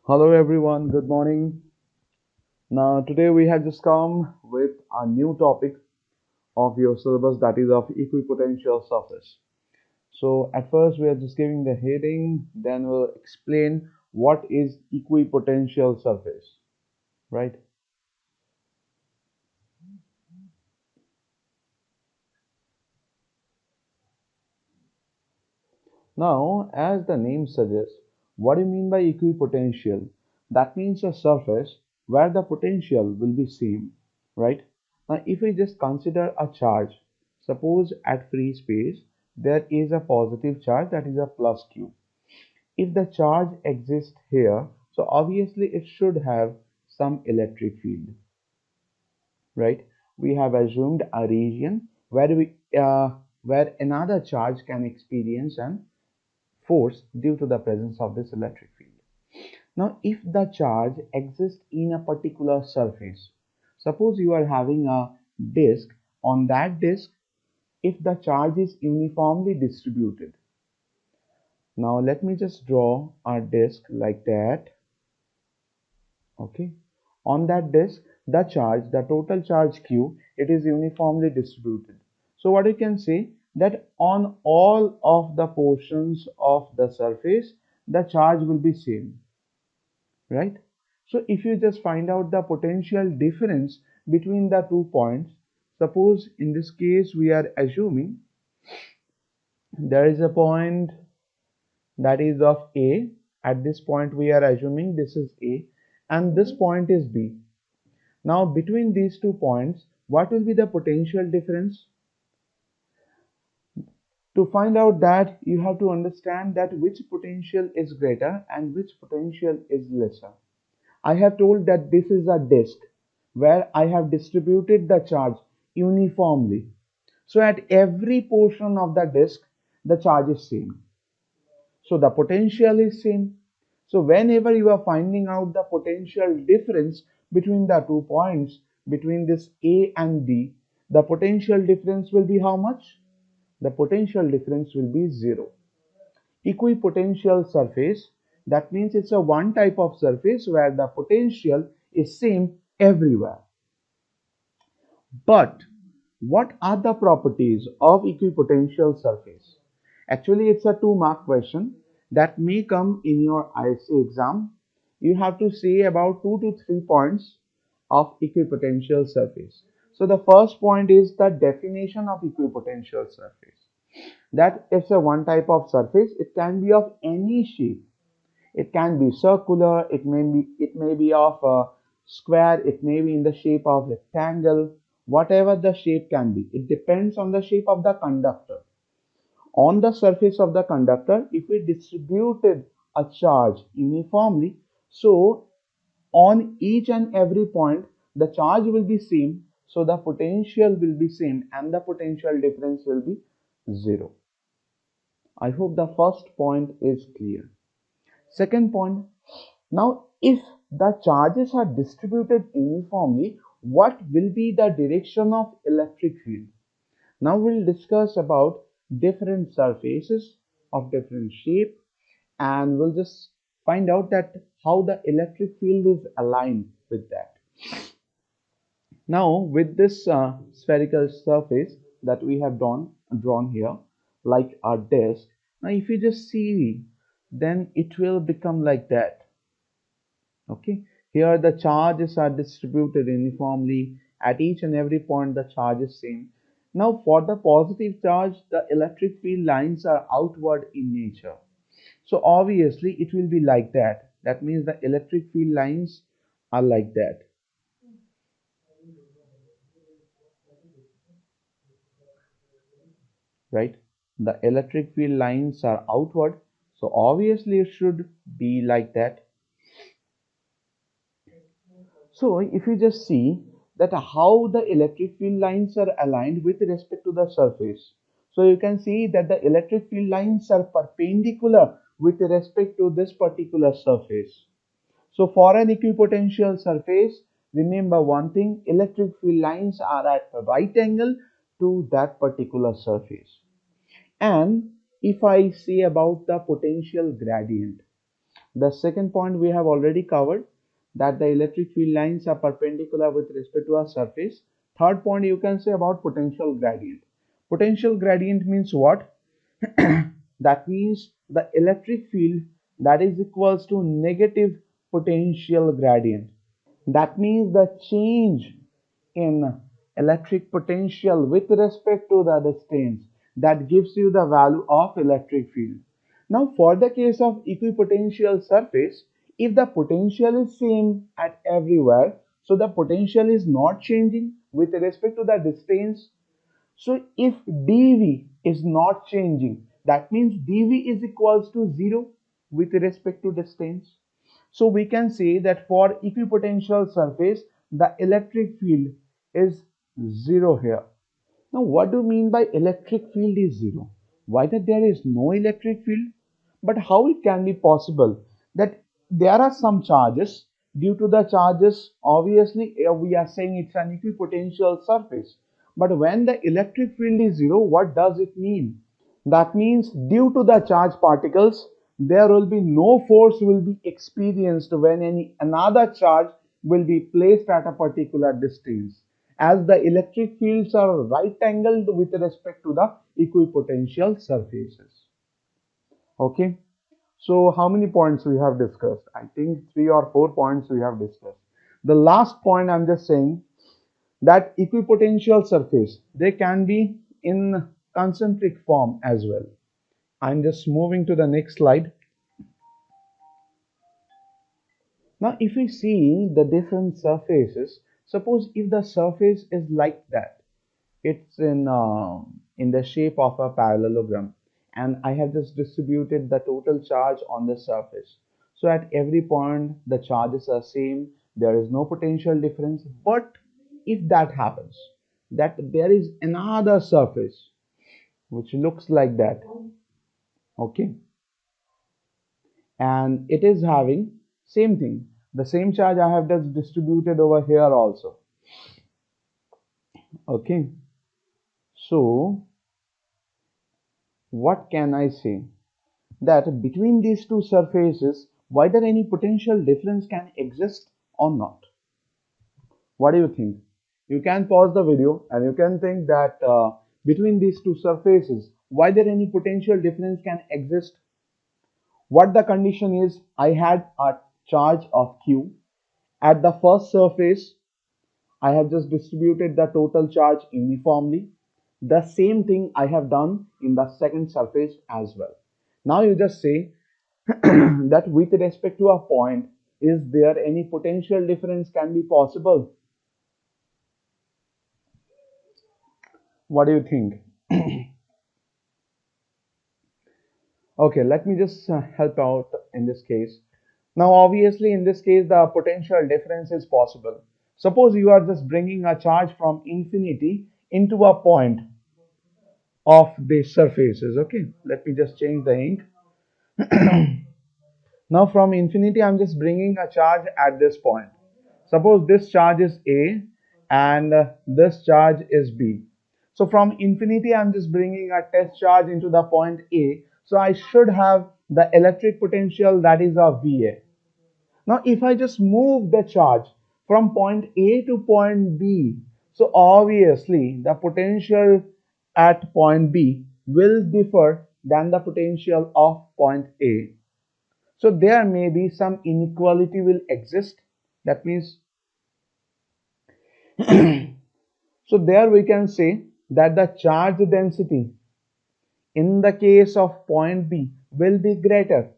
Hello everyone, good morning. Now today we have just come with a new topic of your syllabus, that is of equipotential surface. So at first we are just giving the heading, then we'll explain what is equipotential surface, right? Now as the name suggests, what do you mean by equipotential? That means a surface where the potential will be same, right? Now if we just consider a charge, suppose at free space there is a positive charge, that is a plus q. If the charge exists here, so obviously it should have some electric field, right? We have assumed a region where another charge can experience an force due to the presence of this electric field. Now, if the charge exists in a particular surface, suppose you are having a disk, on that disk, if the charge is uniformly distributed. Now, let me just draw a disk like that. Okay. On that disk, the total charge Q, it is uniformly distributed. So what you can say that on all of the portions of the surface, the charge will be same, right? So if you just find out the potential difference between the 2 points, suppose in this case we are assuming there is a point that is of A. At this point we are assuming this is A and this point is B. Now between these 2 points, what will be the potential difference? To find out that, you have to understand that which potential is greater and which potential is lesser. I have told that this is a disk where I have distributed the charge uniformly. So at every portion of the disk, the charge is same. So the potential is same. So whenever you are finding out the potential difference between the 2 points, between this A and B, the potential difference will be how much? The potential difference will be zero. Equipotential surface, that means it's a one type of surface where the potential is same everywhere. But what are the properties of equipotential surface? Actually, it's a 2 mark question that may come in your ISC exam. You have to say about 2 to 3 points of equipotential surface. So the first point is the definition of equipotential surface. That it's a one type of surface. It can be of any shape. It can be circular, it may be of a square, it may be in the shape of rectangle, whatever the shape can be. It depends on the shape of the conductor. On the surface of the conductor, if we distributed a charge uniformly, so on each and every point the charge will be same, so the potential will be same and the potential difference will be zero. I hope the first point is clear. Second point, now if the charges are distributed uniformly, what will be the direction of electric field? Now we'll discuss about different surfaces of different shape and we'll just find out that how the electric field is aligned with that. Now with this spherical surface that we have drawn here like our disk, now if you just see, then it will become like that. Okay, here the charges are distributed uniformly. At each and every point the charge is same. Now for the positive charge, the electric field lines are outward in nature, so obviously it will be like that. That means the electric field lines are like that, right? The electric field lines are outward, so obviously it should be like that. So if you just see that how the electric field lines are aligned with respect to the surface. So you can see that the electric field lines are perpendicular with respect to this particular surface. So for an equipotential surface, remember one thing, electric field lines are at a right angle to that particular surface. And if I say about the potential gradient, The second point we have already covered, that the electric field lines are perpendicular with respect to a surface. Third point you can say about potential gradient. Potential gradient means what? That means the electric field that is equals to negative potential gradient. That means the change in electric potential with respect to the distance that gives you the value of electric field. Now for the case of equipotential surface, if the potential is same at everywhere, so the potential is not changing with respect to the distance. So if dV is not changing, that means dV is equals to 0 with respect to distance. So we can say that for equipotential surface, the electric field is 0 here. Now what do you mean by electric field is 0? Why that there is no electric field? But how it can be possible that there are some charges? Due to the charges, obviously we are saying it's an equipotential surface. But when the electric field is 0, what does it mean? That means due to the charge particles, there will be no force will be experienced when any another charge will be placed at a particular distance, as the electric fields are right angled with respect to the equipotential surfaces. Okay, so how many points we have discussed? I think 3 or 4 points we have discussed. The last point I'm just saying that equipotential surface, they can be in concentric form as well. I'm just moving to the next slide. Now if we see the different surfaces, suppose if the surface is like that, it's in the shape of a parallelogram, and I have just distributed the total charge on the surface. So at every point the charges are same, there is no potential difference. But if that happens, that there is another surface which looks like that, okay, and it is having same thing, the same charge I have just distributed over here also. Okay, so what can I say? That between these two surfaces, whether any potential difference can exist or not. What do you think? You can pause the video and you can think that between these two surfaces, whether any potential difference can exist. What the condition is, I had a charge of Q. At the first surface, I have just distributed the total charge uniformly. The same thing I have done in the second surface as well. Now you just say that with respect to a point, is there any potential difference can be possible? What do you think? Okay, let me just help out in this case. Now obviously in this case the potential difference is possible. Suppose you are just bringing a charge from infinity into a point of the surfaces. Okay, let me just change the ink. Now from infinity I'm just bringing a charge at this point. Suppose this charge is A and this charge is B. So from infinity I'm just bringing a test charge into the point A. So I should have the electric potential, that is a VA. Now if I just move the charge from point A to point B, so obviously the potential at point B will differ than the potential of point A. So there may be some inequality will exist. That means, so there we can say that the charge density in the case of point B will be greater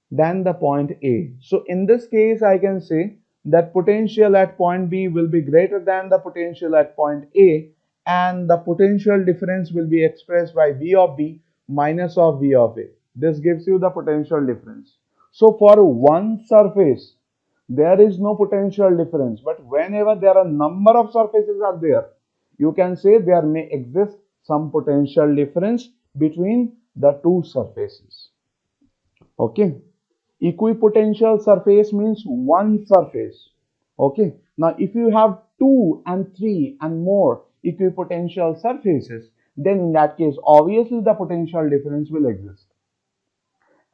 than the point A. So in this case I can say that potential at point B will be greater than the potential at point A, and the potential difference will be expressed by V of B minus of V of A. This gives you the potential difference. So for one surface there is no potential difference, but whenever there are number of surfaces are there, you can say there may exist some potential difference between the two surfaces. Okay, equipotential surface means one surface. Okay, now if you have 2 and 3 and more equipotential surfaces, then in that case obviously the potential difference will exist.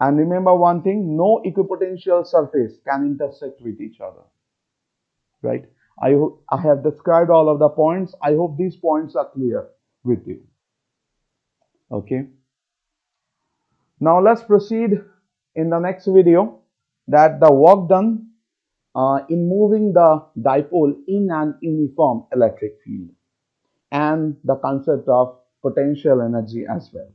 And remember one thing, no equipotential surface can intersect with each other, right? I have described all of the points. I hope these points are clear with you. Okay. Now let's proceed in the next video that the work done in moving the dipole in an uniform electric field and the concept of potential energy as well.